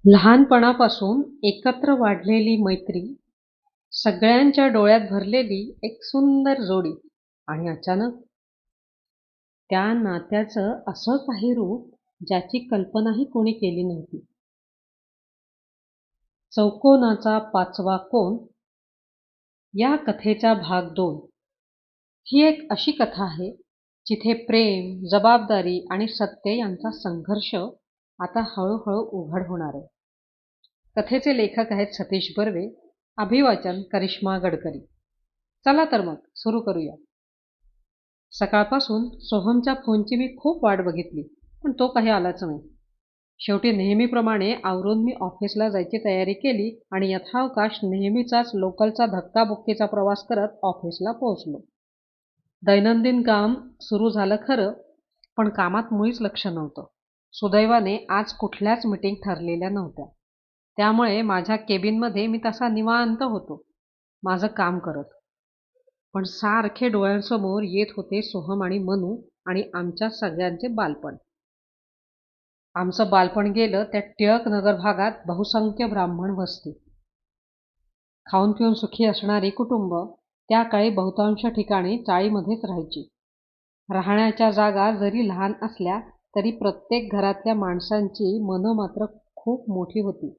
लहानपणापासून एकत्र वाढलेली मैत्री, सगळ्यांच्या डोळ्यात भरलेली एक सुंदर जोडी आणि अचानक त्या नात्याचं असं काही रूप ज्याची कल्पनाही कोणी केली नव्हती. चौकोनाचा पाचवा कोन या कथेचा भाग 2 ही एक अशी कथा आहे, जिथे प्रेम, जबाबदारी आणि सत्य यांचा संघर्ष आता हळूहळू उघड होणार आहे. कथेचे लेखक आहेत सतीश बर्वे, अभिवाचन करिश्मा गडकरी. चला तर मग सुरू करूया. सकाळपासून सोहमच्या फोनची मी खूप वाट बघितली, पण तो काही आलाच नाही. शेवटी नेहमीप्रमाणे आवरून मी ऑफिसला जायची तयारी केली आणि यथावकाश नेहमीचाच लोकलचा धक्काबुक्कीचा प्रवास करत ऑफिसला पोहोचलो. दैनंदिन काम सुरू झालं खरं, पण कामात मुळीच लक्ष नव्हतं. सुदैवाने आज कुठल्याच मीटिंग ठरलेल्या नव्हत्या. त्यामुळे माझ्या केबिनमध्ये मी तसा निवांत होतो, माझं काम करत. पण सारखे डोळ्यांसमोर येत होते सोहम आणि मनू आणि आमच्या सगळ्यांचे बालपण. आमचं बालपण गेलं त्या टिळक नगर भागात बहुसंख्य ब्राह्मण वस्ती. खाऊन पिऊन सुखी असणारी कुटुंब त्या काळी बहुतांश ठिकाणी चाळीमध्येच राहायची. राहण्याच्या जागा जरी लहान असल्या तरी प्रत्येक घरातल्या माणसांची मनं मात्र खूप मोठी होती,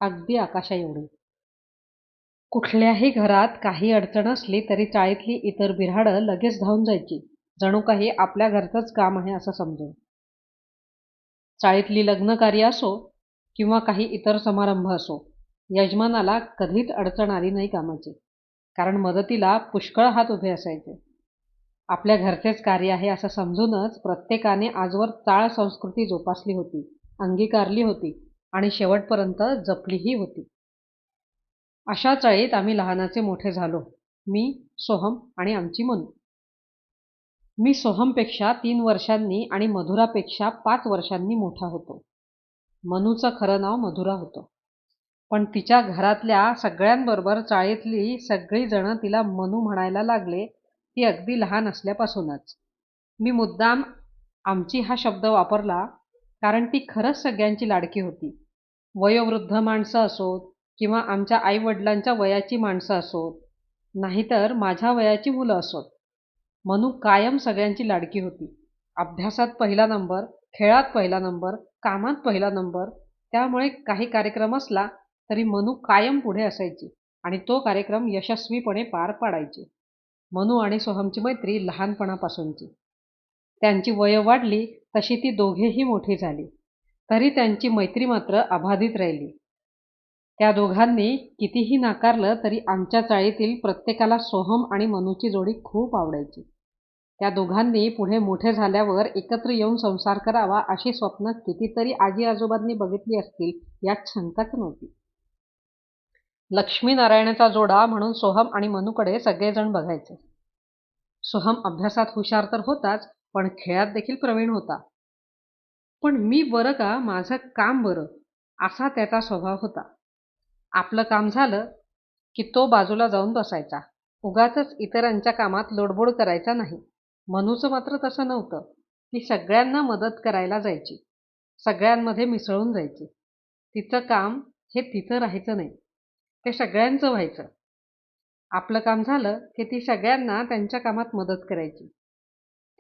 अगदी आकाशाएवढी. कुठल्याही घरात काही अडचण असली तरी चाळीतली इतर बिऱ्हाडं लगेच धावून जायची, जणू काही आपल्या घरचंच काम आहे असं समजून. चाळीतली लग्नकार्य असो किंवा काही इतर समारंभ असो, यजमानाला कधीच अडचण आली नाही कामाची, कारण मदतीला पुष्कळ हात उभे असायचे. आपल्या घरचेच कार्य आहे असं समजूनच प्रत्येकाने आजवर चाळ संस्कृती जोपासली होती, अंगीकारली होती आणि शेवटपर्यंत जपलीही होती. अशा चाळीत आम्ही लहानाचे मोठे झालो, मी, सोहम आणि आमची मनू. मी सोहमपेक्षा 3 वर्षांनी आणि मधुरापेक्षा 5 वर्षांनी मोठा होतो. मनूचं खरं नाव मधुरा होतं, पण तिच्या घरातल्या सगळ्यांबरोबर चाळीतली सगळी जण तिला मनू म्हणायला लागले, ती अगदी लहान असल्यापासूनच. मी मुद्दाम आमची हा शब्द वापरला, कारण ती खरंच सगळ्यांची लाडकी होती. वयोवृद्ध माणसं असोत किंवा आमच्या आईवडिलांच्या वयाची माणसं असोत, नाहीतर माझ्या वयाची मुलं असोत, मनू कायम सगळ्यांची लाडकी होती. अभ्यासात पहिला नंबर, खेळात पहिला नंबर, कामात पहिला नंबर. त्यामुळे काही कार्यक्रम असला तरी मनू कायम पुढे असायची आणि तो कार्यक्रम यशस्वीपणे पार पाडायची. मनू आणि सोहमची मैत्री लहानपणापासूनची. त्यांची वयं वाढली तशी ती दोघेही मोठी झाली, तरी त्यांची मैत्री मात्र अबाधित राहिली. त्या दोघांनी कितीही नाकारलं तरी आमच्या चाळीतील प्रत्येकाला सोहम आणि मनूची जोडी खूप आवडायची. त्या दोघांनी पुढे मोठे झाल्यावर एकत्र येऊन संसार करावा अशी स्वप्न कितीतरी आजी आजोबांनी बघितली असतील यात शंकाच नव्हती. लक्ष्मीनारायणाचा जोडा म्हणून सोहम आणि मनूकडे सगळेजण बघायचे. सोहम अभ्यासात हुशार तर होताच, पण खेळात देखील प्रवीण होता. पण मी बरं का माझं काम बरं, असा त्याचा स्वभाव होता. आपलं काम झालं की तो बाजूला जाऊन बसायचा, उगाचच इतरांच्या कामात लोडबोड करायचा नाही. मनूचं मात्र तसं नव्हतं. ती सगळ्यांना मदत करायला जायची, सगळ्यांमध्ये मिसळून जायची. तिचं काम हे तिचं राहायचं नाही, ते सगळ्यांचं व्हायचं. आपलं काम झालं की ती सगळ्यांना त्यांच्या कामात मदत करायची.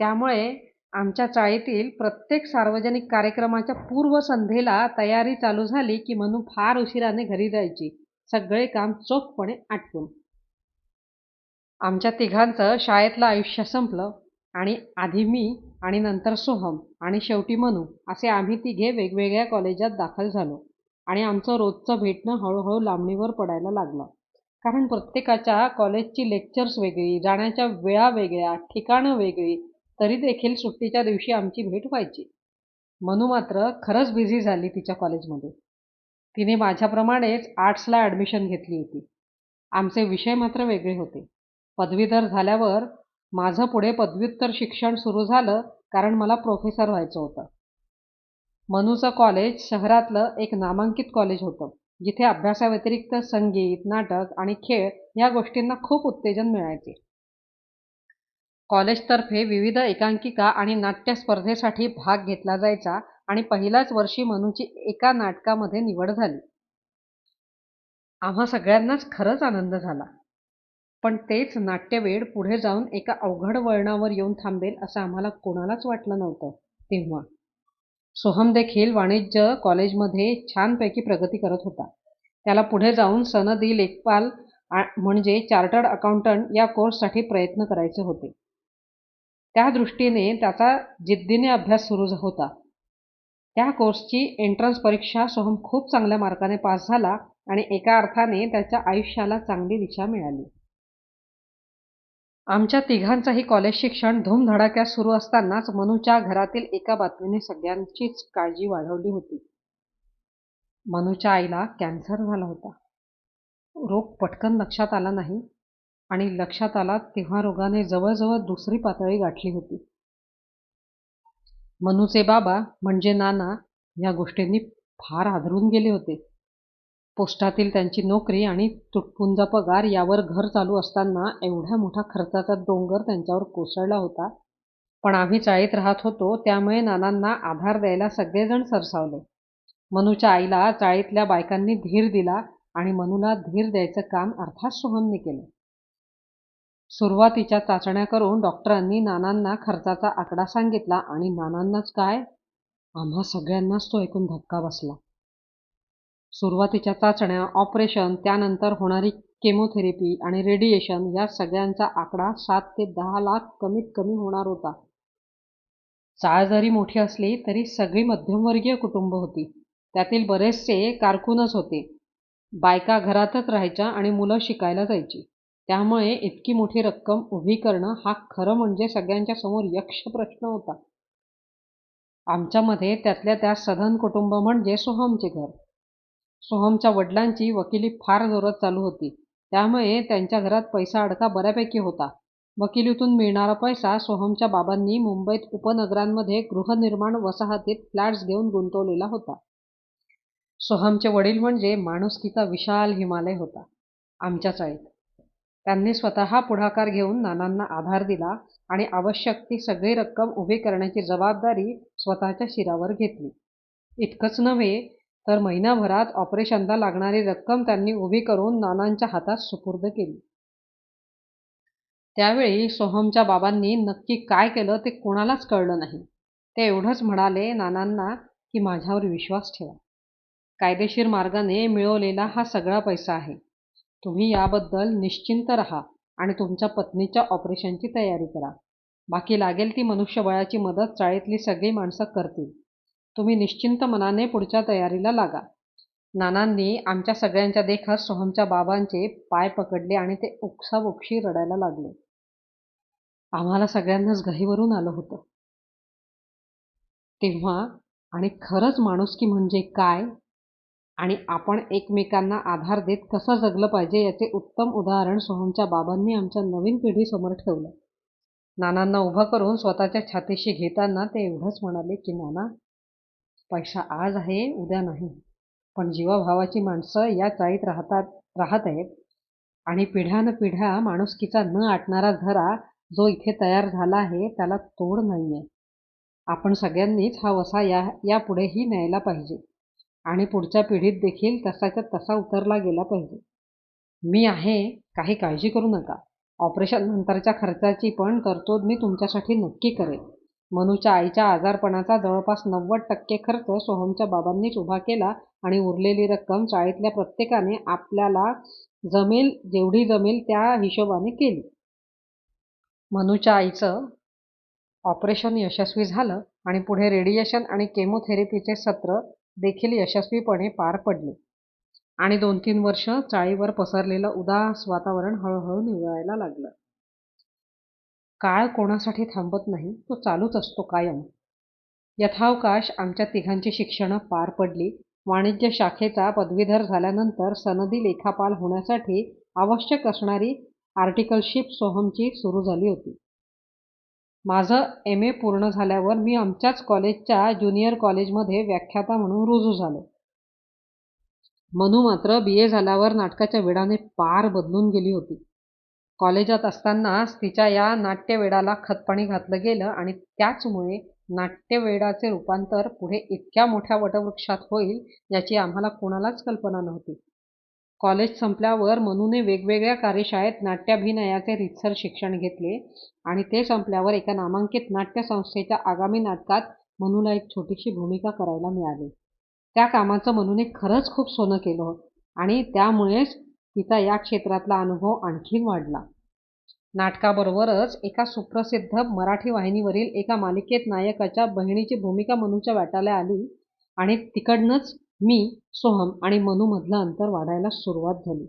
त्यामुळे आमच्या चाळीतील प्रत्येक सार्वजनिक कार्यक्रमाच्या पूर्वसंध्येला तयारी चालू झाली की मनू फार उशिराने घरी जायची, सगळे काम चोखपणे आटपून. आमच्या तिघांचं शाळेतलं आयुष्य संपलं आणि आधी मी आणि नंतर सोहम आणि शेवटी मनू असे आम्ही तिघे वेगवेगळ्या कॉलेजात दाखल झालो आणि आमचं रोजचं भेटणं हळूहळू लांबणीवर पडायला लागलं. कारण प्रत्येकाच्या कॉलेजची लेक्चर्स वेगळी, जाण्याच्या वेळा वेगळ्या, ठिकाणं वेगळी, तरी देखील सुट्टीच्या दिवशी आमची भेट व्हायची. मनू मात्र खरंच बिझी झाली तिच्या कॉलेजमध्ये. तिने माझ्याप्रमाणेच आर्ट्सला ॲडमिशन घेतली होती. आमचे विषय मात्र वेगळे होते. पदवीधर झाल्यावर माझं पुढे पदव्युत्तर शिक्षण सुरू झालं, कारण मला प्रोफेसर व्हायचं होतं. मनूचं कॉलेज शहरातलं एक नामांकित कॉलेज होतं, जिथे अभ्यासाव्यतिरिक्त संगीत, नाटक आणि खेळ या गोष्टींना खूप उत्तेजन मिळायचे. कॉलेजतर्फे विविध एकांकिका आणि नाट्य स्पर्धेसाठी भाग घेतला जायचा आणि पहिल्याच वर्षी मनूची एका नाटकामध्ये निवड झाली. आम्हा सगळ्यांनाच खरंच आनंद झाला. पण तेच नाट्यवेड पुढे जाऊन एका अवघड वळणावर येऊन थांबेल असं आम्हाला कोणालाच वाटलं नव्हतं तेव्हा. सोहम देखील वाणिज्य कॉलेजमध्ये छानपैकी प्रगती करत होता. त्याला पुढे जाऊन सनदी लेखपाल म्हणजे चार्टर्ड अकाउंटंट या कोर्ससाठी प्रयत्न करायचे होते. त्या दृष्टीने त्याचा जिद्दीने अभ्यास सुरू होता. त्या कोर्सची एंट्रन्स परीक्षा सोहम खूप चांगल्या मार्काने पास झाला आणि एका अर्थाने त्याच्या आयुष्याला चांगली दिशा मिळाली. आमच्या तिघांचंही कॉलेज शिक्षण धूमधडाक्यात सुरू असतानाच मनूच्या घरातील एका बातमीने सगळ्यांचीच काळजी वाढवली होती. मनूच्या आईला कॅन्सर झाला होता. रोग पटकन लक्षात आला नाही आणि लक्षात आला तेव्हा रोगाने जवळजवळ दुसरी पातळी गाठली होती. मनूचे बाबा म्हणजे नाना या गोष्टींनी फार हादरून गेले होते. पोस्टातील त्यांची नोकरी आणि तुटपुंजा पगार यावर घर चालू असताना एवढ्या मोठा खर्चाचा डोंगर त्यांच्यावर कोसळला होता. पण आम्ही चाळीत राहत होतो त्यामुळे नानांना आधार द्यायला सगळेजण सरसावले. मनूच्या आईला चाळीतल्या बायकांनी धीर दिला आणि मनूला धीर द्यायचं काम अर्थात सोहमने केलं. सुरुवातीच्या चाचण्या करून डॉक्टरांनी नानांना खर्चाचा आकडा सांगितला आणि नानांनाच काय, आम्हा सगळ्यांनाच तो ऐकून धक्का बसला. सुरुवातीच्या चाचण्या, ऑपरेशन, त्यानंतर होणारी केमोथेरपी आणि रेडिएशन या सगळ्यांचा आकडा 7 ते 10 लाख कमीत कमी होणार होता. चाळ जरी मोठी असली तरी सगळी मध्यमवर्गीय कुटुंब होती. त्यातील बरेचसे कारकूनच होते. बायका घरातच राहायच्या आणि मुलं शिकायला जायची. त्यामुळे इतकी मोठी रक्कम उभी करणं हा खरं म्हणजे सगळ्यांच्या समोर यक्ष प्रश्न होता. आमच्यामध्ये त्यातल्या त्या सधन कुटुंब म्हणजे सोहमचे घर. सोहमच्या वडिलांची वकिली फार जोरात चालू होती. त्यामुळे त्यांच्या घरात पैसा अडका बऱ्यापैकी होता. वकिलीतून मिळणारा पैसा सोहमच्या बाबांनी मुंबईत उपनगरांमध्ये गृहनिर्माण वसाहतीत फ्लॅट्स घेऊन गुंतवलेला होता. सोहमचे वडील म्हणजे माणुसकीचा विशाल हिमालय होता आमच्या चाळीत. त्यांनी स्वतः पुढाकार घेऊन नानांना आधार दिला आणि आवश्यक ती सगळी रक्कम उभी करण्याची जबाबदारी स्वतःच्या शिरावर घेतली. इतकंच नव्हे तर महिनाभरात ऑपरेशनला लागणारी रक्कम त्यांनी उभी करून नानांच्या हातात सुपूर्द केली. त्यावेळी सोहमच्या बाबांनी नक्की काय केलं ते कोणालाच कळलं नाही. ते एवढंच म्हणाले नानांना की माझ्यावर विश्वास ठेवा. कायदेशीर मार्गाने मिळवलेला हा सगळा पैसा आहे. तुम्ही याबद्दल निश्चिंत राहा आणि तुमच्या पत्नीच्या ऑपरेशनची तयारी करा. बाकी लागेल ती मनुष्यबळाची मदत चाळीतली सगळी माणसं करतील. तुम्ही निश्चिंत मनाने पुढच्या तयारीला लागा. नानांनी आमच्या सगळ्यांच्या देखत सोहमच्या बाबांचे पाय पकडले आणि ते ओक्साबोक्षी रडायला लागले. आम्हाला सगळ्यांनाच गहिवरून आलं होतं तेव्हा. आणि खरंच माणुसकी म्हणजे काय आणि आपण एकमेकांना आधार देत कसं जगलं पाहिजे याचे उत्तम उदाहरण सोहमच्या बाबांनी आमच्या नवीन पिढीसमोर ठेवलं. नानांना उभं करून स्वतःच्या छातीशी घेताना ते एवढंच म्हणाले की नाना, पैसा आज आहे उद्या नाही, पण जीवाभावाची माणसं या चाळीत राहत आहेत आणि पिढ्यानपिढ्या माणुसकीचा न आटणारा झरा जो इथे तयार झाला आहे त्याला तोड नाहीये. आपण सगळ्यांनीच हा वसा यापुढेही न्यायला पाहिजे आणि पुढच्या पिढीत देखील तसाच्या तसा उतरला गेला पाहिजे. मी आहे, काही काळजी करू नका. ऑपरेशन नंतरच्या खर्चाची पण तरतूद मी तुमच्यासाठी नक्की करेन. मनूच्या आईच्या आजारपणाचा जवळपास 90% खर्च सोहमच्या बाबांनीच उभा केला आणि उरलेली रक्कम चाळीतल्या प्रत्येकाने आपल्याला जेवढी जमेल त्या हिशोबाने केली. मनूच्या आईचं ऑपरेशन यशस्वी झालं आणि पुढे रेडिएशन आणि केमोथेरपीचे सत्र देखील यशस्वीपणे पार पडले आणि 2-3 वर्ष चाळीवर पसरलेलं उदास वातावरण हळूहळू निवळायला लागलं. काळ कोणासाठी थांबत नाही, तो चालूच असतो कायम. यथावकाश आमच्या तिघांची शिक्षणं पार पडली. वाणिज्य शाखेचा पदवीधर झाल्यानंतर सनदी लेखापाल होण्यासाठी आवश्यक असणारी आर्टिकलशिप सोहमची सुरू झाली होती. माझं MA पूर्ण झाल्यावर मी आमच्याच कॉलेजच्या ज्युनियर कॉलेजमध्ये व्याख्याता म्हणून रुजू झालो. मनू मात्र BA झाल्यावर नाटकाच्या वेडाने पार बदलून गेली होती. कॉलेजात असतानाच तिच्या या नाट्यवेडाला खतपाणी घातलं गेलं आणि त्याचमुळे नाट्यवेडाचे रूपांतर पुढे इतक्या मोठ्या वटवृक्षात होईल याची आम्हाला कोणालाच कल्पना नव्हती. कॉलेज संपल्यावर मनूने वेगवेगळ्या कार्यशाळेत नाट्याभिनयाचे रीतसर शिक्षण घेतले आणि ते संपल्यावर एका नामांकित नाट्यसंस्थेच्या आगामी नाटकात मनूला एक छोटीशी भूमिका करायला मिळाली. त्या कामाचं मनूने खरंच खूप सोनं केलं आणि त्यामुळेच तिचा या क्षेत्रातला अनुभव आणखीन वाढला. नाटकाबरोबरच एका सुप्रसिद्ध मराठी वाहिनीवरील एका मालिकेत नायकाच्या बहिणीची भूमिका मनूच्या वाट्याला आली आणि तिकडनंच मी, सोहम आणि मनूमधलं अंतर वाढायला सुरुवात झाली.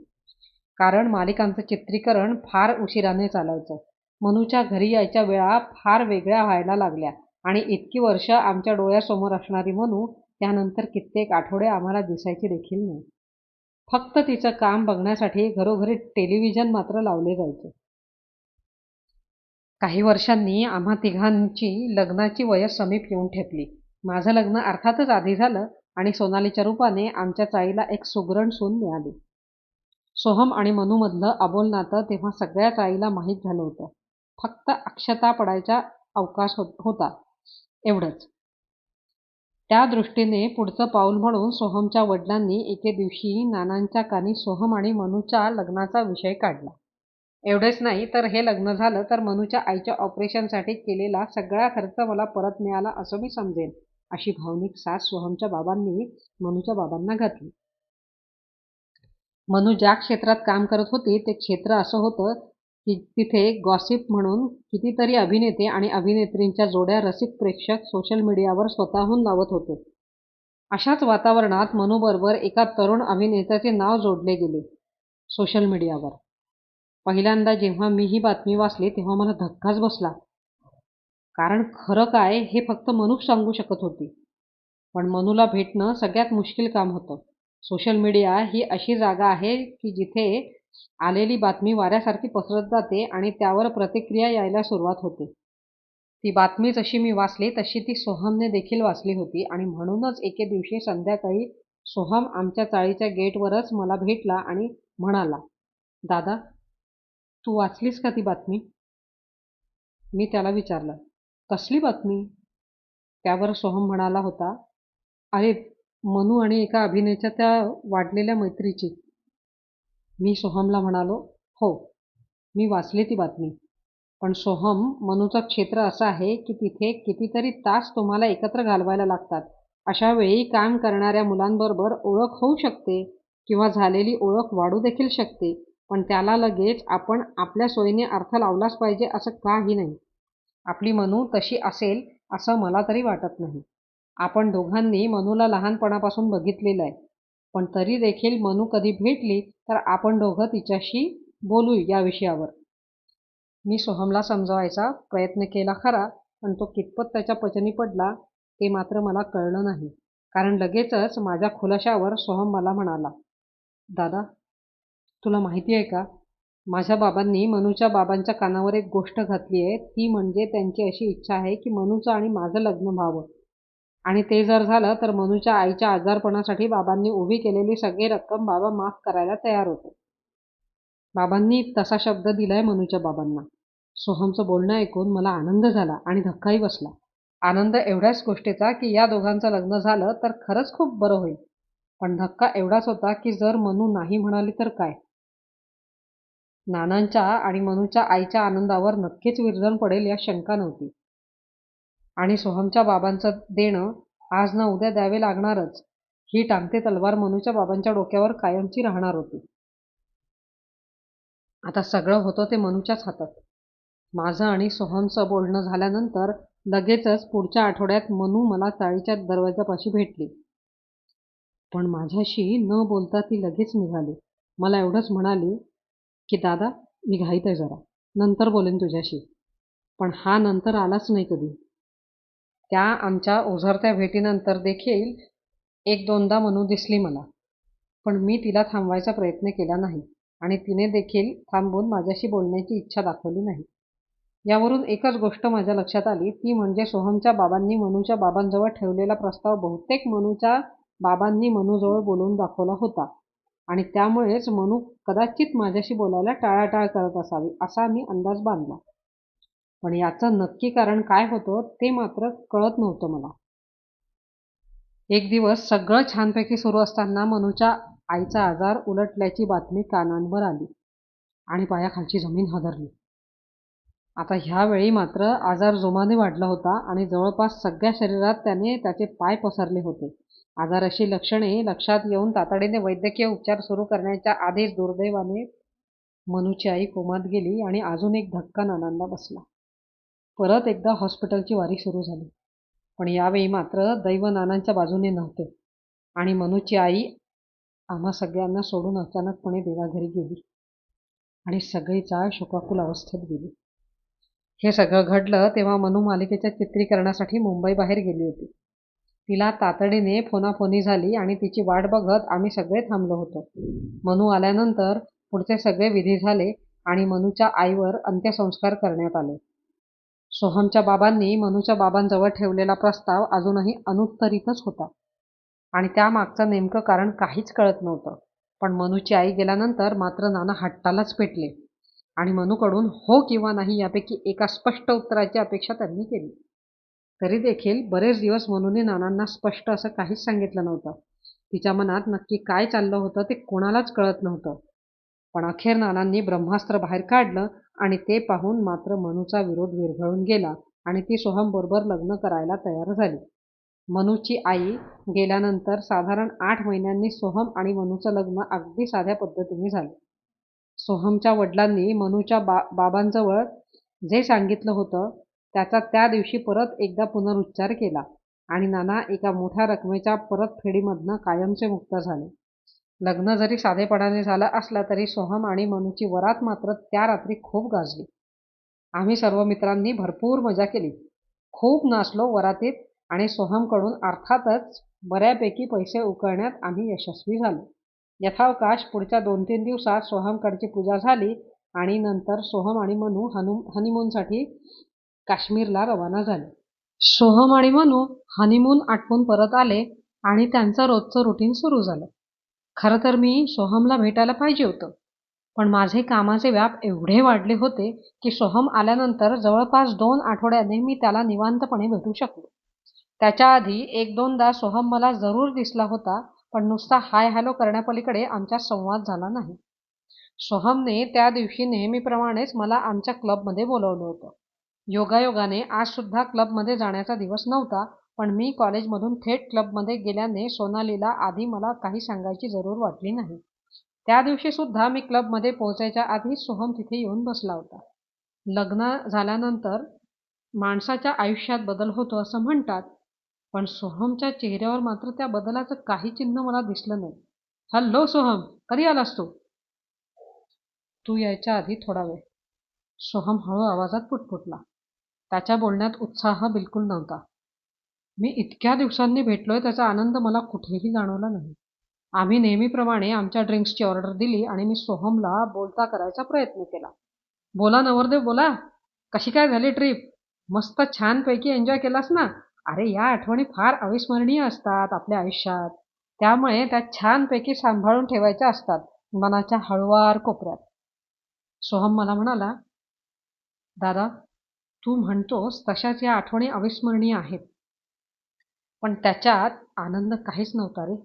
कारण मालिकांचं चित्रीकरण फार उशिराने चालायचं. मनूच्या घरी यायच्या वेळा फार वेगळ्या व्हायला लागल्या आणि इतकी वर्ष आमच्या डोळ्यासमोर असणारी मनू त्यानंतर कित्येक आठवडे आम्हाला दिसायची देखील नाही. फक्त तिचं काम बघण्यासाठी घरोघरी टेलिव्हिजन मात्र लावले जायचे. काही वर्षांनी आम्हा तिघांची लग्नाची वयस समीप येऊन ठेपली. माझं लग्न अर्थातच आधी झालं आणि सोनालीच्या रूपाने आमच्या चाळीला एक सुगरण सून मिळाली. सोहम आणि मनूमधलं अबोल नातं तेव्हा सगळ्या चाळीला माहीत झालं होतं. फक्त अक्षता पडायचा अवकाश होता एवढंच. त्या दृष्टीने पुढचं पाऊल म्हणून सोहमच्या वडिलांनी एके दिवशी नानांच्या कानी सोहम आणि मनूच्या लग्नाचा विषय काढला. एवढेच नाही तर हे लग्न झालं तर मनूच्या आईच्या ऑपरेशनसाठी केलेला सगळा खर्च मला परत मिळाला असं मी समजेन, अशी भावनिक साथ सोहमच्या बाबांनी मनूच्या बाबांना घातली. मनू ज्या क्षेत्रात काम करत होती ते क्षेत्र असं होतं की तिथे गॉसिप म्हणून कितीतरी अभिनेते आणि अभिनेत्रींच्या जोड्या रसिक प्रेक्षक सोशल मीडियावर स्वतःहून लावत होते. अशाच वातावरणात मनूबरोबर एका तरुण अभिनेत्याचे नाव जोडले गेले सोशल मीडियावर. पहिल्यांदा जेव्हा मी ही बातमी वाचली तेव्हा मला धक्काच बसला. कारण खरं काय हे फक्त मनूच सांगू शकत होती. पण मनूला भेटणं सगळ्यात मुश्किल काम होतं. सोशल मीडिया ही अशी जागा आहे की जिथे आलेली बातमी वाऱ्यासारखी पसरत जाते आणि त्यावर प्रतिक्रिया यायला सुरुवात होते. ती बातमी जशी मी वाचली तशी ती सोहमने देखील वाचली होती आणि म्हणूनच एके दिवशी संध्याकाळी सोहम आमच्या चाळीच्या गेटवरच मला भेटला आणि म्हणाला, दादा, तू वाचलीस का ती बातमी? मी त्याला विचारलं, कसली बातमी? त्यावर सोहम म्हणाला होता, अरे, मनू आणि एका अभिनेत्याच्या वाढलेल्या मैत्रीची. मी सोहमला म्हणालो, हो, मी वाचली ती बातमी. पण सोहम, मनूचं क्षेत्र असं आहे की तिथे कितीतरी तास तुम्हाला एकत्र घालवायला लागतात. अशा वेळी काम करणाऱ्या मुलांबरोबर ओळख होऊ शकते किंवा झालेली ओळख वाढू देखील शकते, पण त्याला लगेच आपण आपल्या सोयीने अर्थ लावलाच पाहिजे असं काही नाही. आपली मनू तशी असेल असं मला तरी वाटत नाही. आपण दोघांनी मनूला लहानपणापासून बघितलेलं आहे, पण तरी देखील मनू कधी भेटली तर आपण दोघं तिच्याशी बोलू या विषयावर. मी सोहमला समजावायचा प्रयत्न केला खरा, पण तो कितपत त्याच्या पचनी पडला ते मात्र मला कळलं नाही. कारण लगेचच माझ्या खुलाशावर सोहम मला म्हणाला, दादा, तुला माहिती आहे का, माझ्या बाबांनी मनूच्या बाबांच्या कानावर एक गोष्ट घातली आहे. ती म्हणजे त्यांची अशी इच्छा आहे की मनूचं आणि माझं लग्न व्हावं आणि ते जर झालं तर मनूच्या आईच्या आजारपणासाठी बाबांनी उभी केलेली सगळी रक्कम बाबा माफ करायला तयार होते. बाबांनी तसा शब्द दिलाय मनूच्या बाबांना. सोहमचं बोलणं ऐकून मला आनंद झाला आणि धक्काही बसला. आनंद एवढ्याच गोष्टीचा की या दोघांचं लग्न झालं तर खरंच खूप बरं होईल. पण धक्का एवढाच होता की जर मनू नाही म्हणाली तर काय? नानांच्या आणि मनूच्या आईच्या आनंदावर नक्कीच विरजण पडेल या शंका नव्हती. आणि सोहमच्या बाबांचं देणं आज ना उद्या द्यावे लागणारच, ही टांगती तलवार मनूच्या बाबांच्या डोक्यावर कायमची राहणार होती. आता सगळं होतं ते मनूच्याच हातात. माझं आणि सोहमचं बोलणं झाल्यानंतर लगेचच पुढच्या आठवड्यात मनू मला चाळीच्या दरवाजापाशी भेटली. पण माझ्याशी न बोलता ती लगेच निघाली. मला एवढंच म्हणाली की दादा, मी घाईत आहे जरा, नंतर बोलेन तुझ्याशी. पण हा नंतर आलाच नाही कधी. त्या आमच्या ओझरत्या भेटीनंतर देखील एक दोनदा मनू दिसली मला, पण मी तिला थांबवायचा प्रयत्न केला नाही आणि तिने देखील थांबून माझ्याशी बोलण्याची इच्छा दाखवली नाही. यावरून एकच गोष्ट माझ्या लक्षात आली, ती म्हणजे सोहमच्या बाबांनी मनूच्या बाबांजवळ ठेवलेला प्रस्ताव बहुतेक मनूच्या बाबांनी मनूजवळ बोलवून दाखवला होता आणि त्यामुळेच मनू कदाचित माझ्याशी बोलायला टाळाटाळ करत असावी असा मी अंदाज बांधला. पण याचं नक्की कारण काय होतं ते मात्र कळत नव्हतं मला. एक दिवस सगळं छानपैकी सुरू असताना मनूच्या आईचा आजार उलटल्याची बातमी कानांवर आली आणि पायाखालची जमीन हादरली. आता ह्यावेळी मात्र आजार जोमाने वाढला होता आणि जवळपास सगळ्या शरीरात त्याने त्याचे पाय पसरले होते. आजाराची लक्षणे लक्षात येऊन तातडीने वैद्यकीय उपचार सुरू करण्याच्या आधीच दुर्दैवाने मनूची आई कोमात गेली आणि अजून एक धक्का नानांना बसला. परत एकदा हॉस्पिटलची वारी सुरू झाली. पण यावेळी मात्र दैव नानांच्या बाजूने नव्हते आणि मनूची आई आम्हा सगळ्यांना सोडून अचानकपणे देवाघरी गेली आणि सगळी चाळ शोकाकुल अवस्थेत गेली. हे सगळं घडलं तेव्हा मनू मालिकेच्या चित्रीकरणासाठी मुंबईबाहेर गेली होती. तिला तातडीने फोनाफोनी झाली आणि तिची वाट बघत आम्ही सगळे थांबलो होतो. मनू आल्यानंतर पुढचे सगळे विधी झाले आणि मनूच्या आईवर अंत्यसंस्कार करण्यात आले. सोहमच्या बाबांनी मनूच्या बाबांजवळ ठेवलेला प्रस्ताव अजूनही अनुत्तरितच होता आणि त्यामागचं नेमकं कारण काहीच कळत नव्हतं. पण मनूची आई गेल्यानंतर मात्र नाना हट्टालाच पेटले आणि मनूकडून हो किंवा नाही यापैकी एका स्पष्ट उत्तराची अपेक्षा त्यांनी केली. तरी देखील बरेच दिवस मनूने नानांना स्पष्ट असं काहीच सांगितलं नव्हतं. तिच्या मनात नक्की काय चाललं होतं ते कोणालाच कळत नव्हतं. पण अखेर नानांनी ब्रह्मास्त्र बाहेर काढलं आणि ते पाहून मात्र मनूचा विरोध विरघळून गेला आणि ती सोहमबरोबर लग्न करायला तयार झाली. मनूची आई गेल्यानंतर साधारण 8 महिन्यांनी सोहम आणि मनूचं लग्न अगदी साध्या पद्धतीने झालं. सोहमच्या वडिलांनी मनूच्या बाबांजवळ जे सांगितलं होतं त्याचा त्या दिवशी परत एकदा पुनरुच्चार केला आणि नाना एका मोठ्या रकमेच्या परतफेडीमधनं कायमचे मुक्त झाले. लग्न जरी साधेपणाने झालं असलं तरी सोहम आणि मनूची वरात मात्र त्या रात्री खूप गाजली. आम्ही सर्व मित्रांनी भरपूर मजा केली. खूप नाचलो वरातीत आणि सोहमकडून अर्थातच बऱ्यापैकी पैसे उकळण्यात आम्ही यशस्वी झालो. यथावकाश पुढच्या 2-3 दिवसात सोहमकडची पूजा झाली आणि नंतर सोहम आणि मनू हनीमूनसाठी काश्मीरला रवाना झाले. सोहम आणि मनू हनीमून आटपून परत आले आणि त्यांचं रोजचं रुटीन सुरू झालं. खरं तर मी सोहमला भेटायला पाहिजे होतं, पण माझे कामाचे व्याप एवढे वाढले होते की सोहम आल्यानंतर जवळपास 2 आठवड्याने मी त्याला निवांतपणे भेटू शकलो. त्याच्या आधी 1-2दा सोहम मला जरूर दिसला होता, पण नुसता हाय हॅलो करण्यापलीकडे आमचा संवाद झाला नाही. सोहमने त्या दिवशी नेहमीप्रमाणेच मला आमच्या क्लबमध्ये बोलावलं होतं. योगायोगाने आज सुद्धा क्लबमध्ये जाण्याचा दिवस नव्हता, पण मी कॉलेजमधून थेट क्लबमध्ये गेल्याने सोनालीला आधी मला काही सांगायची जरूर वाटली नाही. त्या दिवशी सुद्धा मी क्लबमध्ये पोहोचायच्या आधी सोहम तिथे येऊन बसला होता. लग्न झाल्यानंतर माणसाच्या आयुष्यात बदल होतो असं म्हणतात, पण सोहमच्या चेहऱ्यावर मात्र त्या बदलाचं काही चिन्ह मला दिसलं नाही. हॅलो सोहम, कधी आलास तू? तू यायच्या आधी थोडा वेळ, सोहम हळू आवाजात पुटपुटला. त्याच्या बोलण्यात उत्साह बिलकुल नव्हता. मी इतक्या दिवसांनी भेटलोय त्याचा आनंद मला कुठेही जाणवला नाही. आम्ही नेहमीप्रमाणे आमच्या ड्रिंक्सची ऑर्डर दिली आणि मी सोहमला बोलता करायचा प्रयत्न केला. बोला नवरदेव बोला, कशी काय झाली ट्रिप? मस्त छानपैकी एन्जॉय केलास ना? अरे या आठवणी फार अविस्मरणीय असतात आपल्या आयुष्यात, त्यामुळे त्या छानपैकी सांभाळून ठेवायच्या असतात मनाच्या हळुवार कोपऱ्यात. सोहम मला म्हणाला, दादा तू म्हणतोस तशाच या आठवणी अविस्मरणीय आहेत, पण त्याच्यात आनंद काहीच नव्हता रे.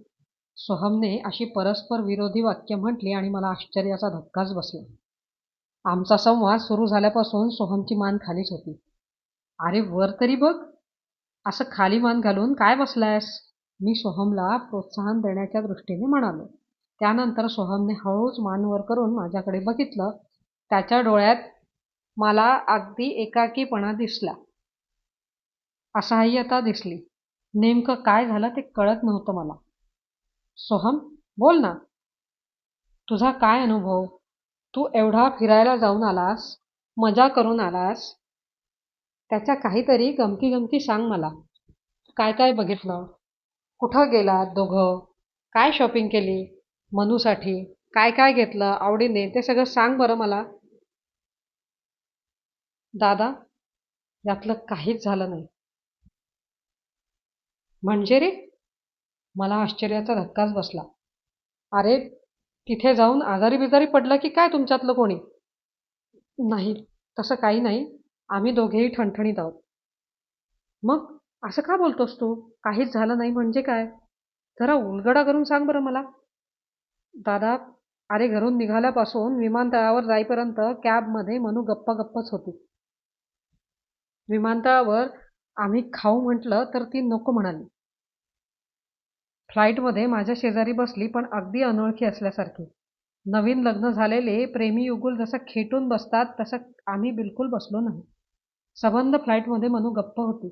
सोहमने अशी परस्पर विरोधी वाक्य म्हटली आणि मला आश्चर्याचा धक्काच बसला. आमचा संवाद सुरू झाल्यापासून सोहमची मान खालीच होती. अरे वर तरी बघ, असं खाली मान घालून काय बसलायस? मी सोहमला प्रोत्साहन देण्याच्या दृष्टीने म्हणालो. त्यानंतर सोहमने हळूच मान वर करून माझ्याकडे बघितलं. त्याच्या डोळ्यात मला अगदी एकाकीपणा दिसला, असहाय्यता दिसली. नेमकं काय झालं ते कळत नव्हतं मला. सोहम, बोल ना, तुझा काय अनुभव? तू एवढा फिरायला जाऊन आलास, मजा करून आलास, त्याच्या काहीतरी गमती सांग मला. काय काय बघितलं? कुठं गेलात दोघं? काय शॉपिंग केली? मनूसाठी काय काय घेतलं आवडीने ते सगळं सांग बरं मला. दादा, यातलं काहीच झालं नाही. म्हणजे रे? मला आश्चर्याचा धक्काच बसला. अरे तिथे जाऊन आजारी बिजारी पडलं की काय तुमच्यातलं कोणी? नाही, तसं काही नाही. आम्ही दोघेही ठणठणीत आहोत. मग असं का बोलतोस तू? काहीच झालं नाही म्हणजे काय? जरा उलगडा करून सांग बरं मला. दादा, अरे घरून निघाल्यापासून विमानतळावर जाईपर्यंत कॅबमध्ये मनू गप्पच होती. विमानतळावर आम्ही खाऊ म्हटलं तर ती नको म्हणाली. फ्लाईटमध्ये माझ्या शेजारी बसली, पण अगदी अनोळखी असल्यासारखी. नवीन लग्न झालेले प्रेमी युगुल जसं खेटून बसतात तसं आम्ही बिलकुल बसलो नाही. सबंध फ्लाईटमध्ये मनू गप्प होती.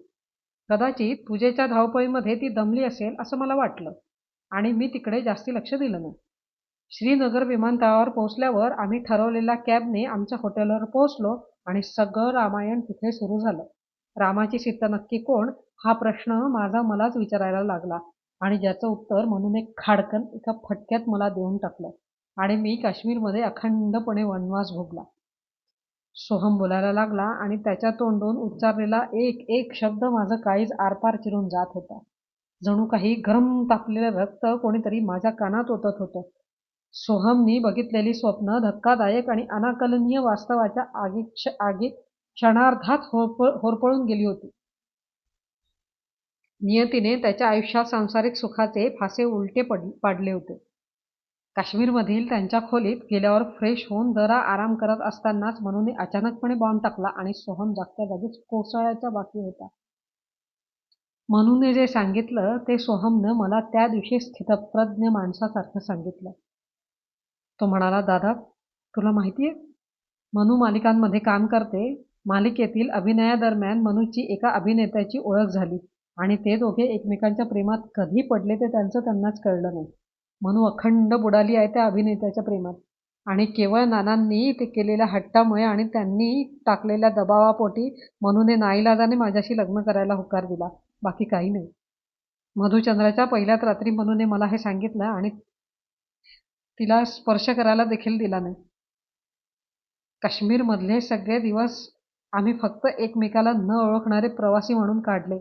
कदाचित पूजेच्या धावपळीमध्ये ती दमली असेल असं मला वाटलं आणि मी तिकडे जास्ती लक्ष दिलं नाही. श्रीनगर विमानतळावर पोहोचल्यावर आम्ही ठरवलेल्या कॅबने आमच्या हॉटेलवर पोहोचलो आणि सगळं रामायण तिथे सुरू झालं. रामाची सीता नक्की कोण हा प्रश्न माझा मलाच विचारायला लागला आणि ज्याचं उत्तर म्हणून एक खाडकन एका फटक्यात मला देऊन टाकलं आणि मी काश्मीरमध्ये अखंडपणे वनवास भोगला. सोहम बोलायला लागला आणि त्याच्या तोंडून उच्चारलेला एक एक शब्द माझं काळीज आरपार चिरून जात होता. जणू काही गरम तापलेलं रक्त कोणीतरी माझ्या कानात ओतत होतं. सोहमनी बघितलेली स्वप्न धक्कादायक आणि अनाकलनीय वास्तवाच्या आगीत क्षणार्धात होरपळून गेली होती. नियतीने त्याच्या आयुष्यात सांसारिक सुखाचे फासे उलटे पाडले होते. काश्मीरमधील त्यांच्या खोलीत गेल्यावर फ्रेश होऊन जरा आराम करत असतानाच मनूने अचानकपणे बॉम्ब टाकला आणि सोहम जागच्या जागीच कोसळायचा बाकी होता. मनूने जे सांगितलं ते सोहमनं मला त्या दिवशी स्थितप्रज्ञ माणसासारखं सांगितलं. तो म्हणाला, दादा, तुला माहितीये, मनू मालिकांमध्ये काम करते. मालिकेतील अभिनयादरम्यान मनूची एका अभिनेत्याची ओळख झाली आणि ते दोघे एकमेकांच्या प्रेमात कधी पडले ते त्यांनाच कळलं नाही. मनू अखंड बुडाली आहे त्या अभिनेत्याच्या प्रेमात आणि केवळ नानांनी ते केलेल्या हट्टामुळे आणि त्यांनी टाकलेल्या दबावापोटी मनूने नाईलाजाने माझ्याशी लग्न करायला होकार दिला. बाकी काही नाही. मधुचंद्राच्या पहिल्याच रात्री मनूने मला हे सांगितलं आणि तिला स्पर्श करायला देखील दिला नाही. काश्मीरमधले सगळे दिवस आम्ही फक्त एकमेकाला न ओळखणारे प्रवासी म्हणून काढले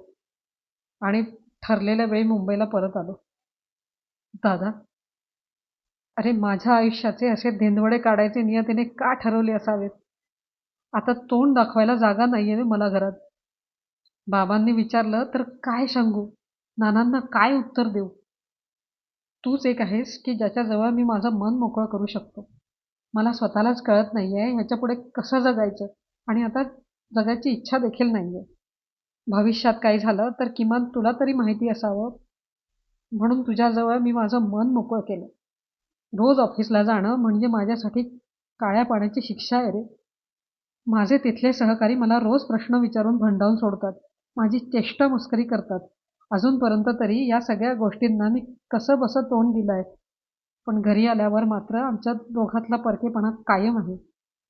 आणि ठरलेल्या वेळी मुंबईला परत आलो. दादा, अरे माझ्या आयुष्याचे असे धेंदवडे काढायचे नियतीने का ठरवले असावेत? आता तोंड दाखवायला जागा नाहीये मला घरात. बाबांनी विचारलं तर काय सांगू? नानांना काय उत्तर देऊ? तूच एक आहेस की ज्याच्याजवळ मी माझं मन मोकळं करू शकतो. मला स्वतःलाच कळत नाहीये ह्याच्यापुढे कसं जगायचं आणि आता जगायची इच्छा देखील नाहीये. भविष्यात काही झालं तर किमान तुला तरी माहिती असावं म्हणून तुझ्याजवळ मी माझं मन मोकळं केलं. रोज ऑफिसला जाणं म्हणजे माझ्यासाठी काळ्या पाण्याची शिक्षा आहे रे. माझे तिथले सहकारी मला रोज प्रश्न विचारून भंडावून सोडतात. माझी चेष्टा मस्करी करतात. अजूनपर्यंत तरी या सगळ्या गोष्टींना मी कसं बसं तोंड दिलंय. पण घरी आल्यावर मात्र आमच्या दोघातला परकेपणा कायम आहे.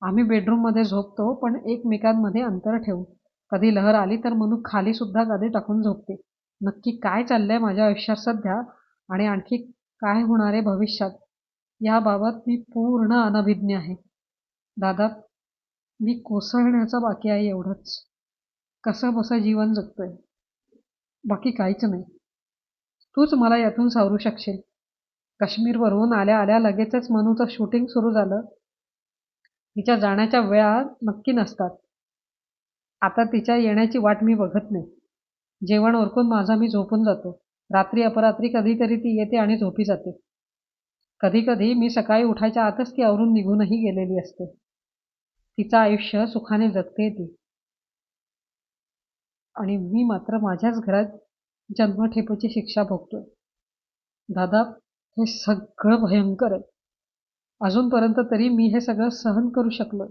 आम्ही बेडरूममध्ये झोपतो पण एकमेकांमध्ये अंतर ठेवून. कधी लहर आली तर मनू खाली सुद्धा गादी टाकून झोपते. नक्की काय चाललंय माझ्या आयुष्यात सध्या आणि आणखी काय होणार आहे भविष्यात याबाबत मी पूर्ण अनभिज्ञ आहे. दादा, मी कोसळण्याचा बाकी आहे एवढंच. कसं बसं जीवन जगतोय. बाकी काहीच नाही. तूच मला यातून सावरू शकशील. काश्मीरवरून आल्या आल्या लगेचच मनूचं शूटिंग सुरू झालं. तिच्या जाण्याच्या वेळा नक्की नसतात. आता तिच्या येण्याची वाट मी बघत नाही. जेवण उरकून माझा मी झोपून जातो. रात्री अपरात्री कधीतरी ती येते आणि झोपी जाते. कधी कधी मी सकाळी उठायच्या आतच ती आवरून निघूनही गेलेली असते. तिचं आयुष्य सुखाने जगते ती आणि मी मात्र माझ्याच घरात जन्मठेपेची शिक्षा भोगतोय. दादा, हे सगळं भयंकर आहे. अजूनपर्यंत तरी मी हे सगळं सहन करू शकलोय.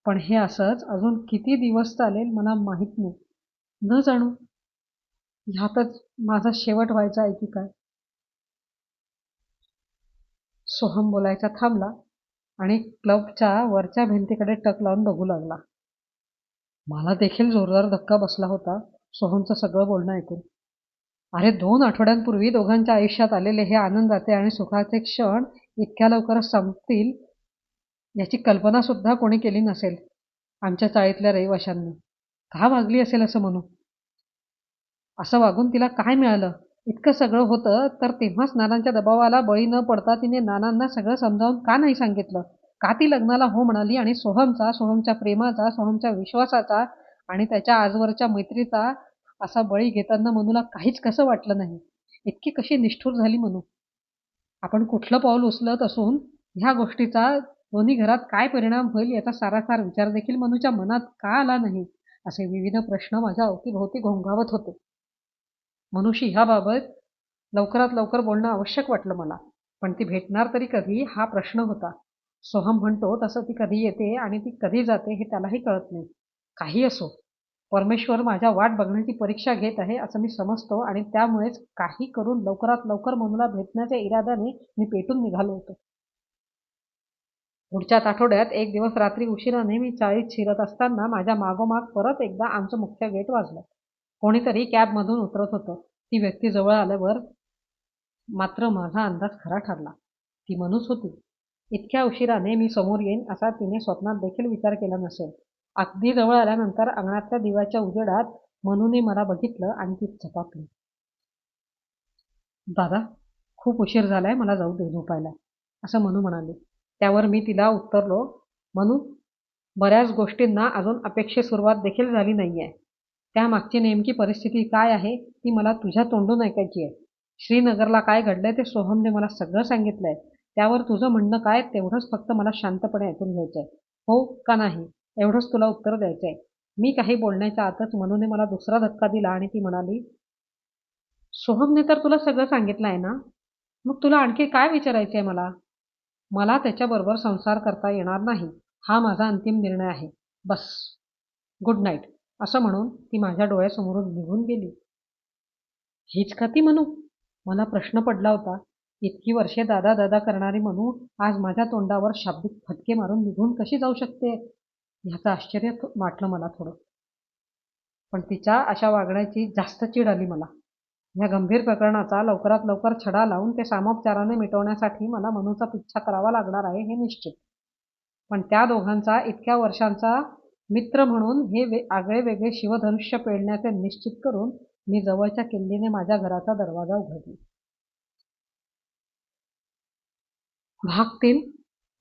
पण हे असंच अजून किती दिवस चालेल मला माहीत नाही. न जाणू ह्यातच माझा शेवट व्हायचा आहे की काय? सोहम बोलायचा थांबला आणि क्लबच्या वरच्या भिंतीकडे टक लावून बघू लागला. मला देखील जोरदार धक्का बसला होता सोहमचं सगळं बोलणं ऐकून. अरे 2 आठवड्यांपूर्वी दोघांच्या आयुष्यात आलेले हे आनंदाचे आणि सुखाचे क्षण इतक्या लवकर संपतील याची कल्पना सुद्धा कोणी केली नसेल आमच्या चाळीतल्या रहिवाशांनी. का वागली असेल असं म्हणू? असं वागून तिला काय मिळालं? इतकं सगळं होतं तर तेव्हाच नानांच्या दबावाला बळी न पडता तिने नानांना सगळं समजावून का नाही सांगितलं? का ती लग्नाला हो म्हणाली आणि सोहमच्या प्रेमाचा, सोहमच्या विश्वासाचा आणि त्याच्या आजवरच्या मैत्रीचा असा बळी घेताना मनूला काहीच कसं वाटलं नाही? इतकी कशी निष्ठुर झाली मनू? आपण कुठलं पाऊल उचलत असून ह्या गोष्टीचा दोन्ही घरात काय परिणाम होईल याचा सारासार विचार देखील मनूच्या मनात का आला नाही? असे विविध प्रश्न माझ्या अवतीभोवती घोंघावत होते. मनूशी ह्याबाबत लवकरात लवकर बोलणं आवश्यक वाटलं मला. पण ती भेटणार तरी कधी हा प्रश्न होता. सोहम म्हणतो तसं ती कधी येते आणि ती कधी जाते हे त्यालाही कळत नाही. काही असो, परमेश्वर माझ्या वाट बघण्याची परीक्षा घेत आहे असं मी समजतो आणि त्यामुळेच काही करून लवकरात लवकर मनूला भेटण्याच्या इराद्याने मी पेटून निघालो होतो. पुढच्याच आठवड्यात एक दिवस रात्री उशिराने मी चाळीत शिरत असताना माझ्या मागोमाग परत एकदा आमचं मुख्य गेट वाजलं. कोणीतरी कॅबमधून उतरत होतं. ती व्यक्ती जवळ आल्यावर मात्र माझा अंदाज खरा ठरला. ती मनूच होती. इतक्या उशिराने मी समोर येईन असा तिने स्वप्नात देखील विचार केला नसेल. अगदी जवळ आल्यानंतर अंगणातल्या दिव्याच्या उजेडात मनूने मला बघितलं आणि ती झपाकली. दादा, खूप उशीर झालाय, मला जाऊ दे झोपायला, असं मनू म्हणाली. त्यावर मी तिला उत्तरलो, मनू, बऱ्याच गोष्टींना अजून अपेक्षे सुरुवात देखील झाली नाहीये. त्यामागची नेमकी परिस्थिती काय आहे ती मला तुझ्या तोंडून ऐकायची आहे. श्रीनगरला काय घडलंय ते सोहमने मला सगळं सांगितलंय. त्यावर तुझं म्हणणं काय तेवढंच फक्त मला शांतपणे ऐकून घ्यायचंय. हो का नाही एवढंच तुला उत्तर द्यायचंय. मी काही बोलण्याच्या आतच मनूने मला दुसरा धक्का दिला आणि ती म्हणाली, सोहमने तर तुला सगळं सांगितलं आहे ना? मग तुला आणखी काय विचारायचंय मला? मला त्याच्याबरोबर संसार करता येणार नाही. हा माझा अंतिम निर्णय आहे. बस. Good night. असं म्हणून ती माझ्या डोळ्यासमोरून निघून गेली. हीच का ती मनू? मला प्रश्न पडला होता. इतकी वर्षे दादा दादा करणारी मनू आज माझ्या तोंडावर शाब्दिक फटके मारून निघून कशी जाऊ शकते? ह्याचं आश्चर्य वाटलं मला थोडं. पण तिच्या अशा वागण्याची जास्त चीड आली मला. या गंभीर प्रकरणाचा लवकरात लवकर छडा लावून ते सामोपचाराने मिटवण्यासाठी मला मनूचा पिच्छा करावा लागणार आहे हे निश्चित. पण त्या दोघांचा इतक्या वर्षांचा मित्र म्हणून हे आगळे-वेगळे शिवधनुष्य पेलण्याचे निश्चित करून मी जवळच्या किल्लीने माझ्या घराचा दरवाजा उघडला. भाग 3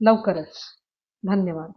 लवकरच. धन्यवाद.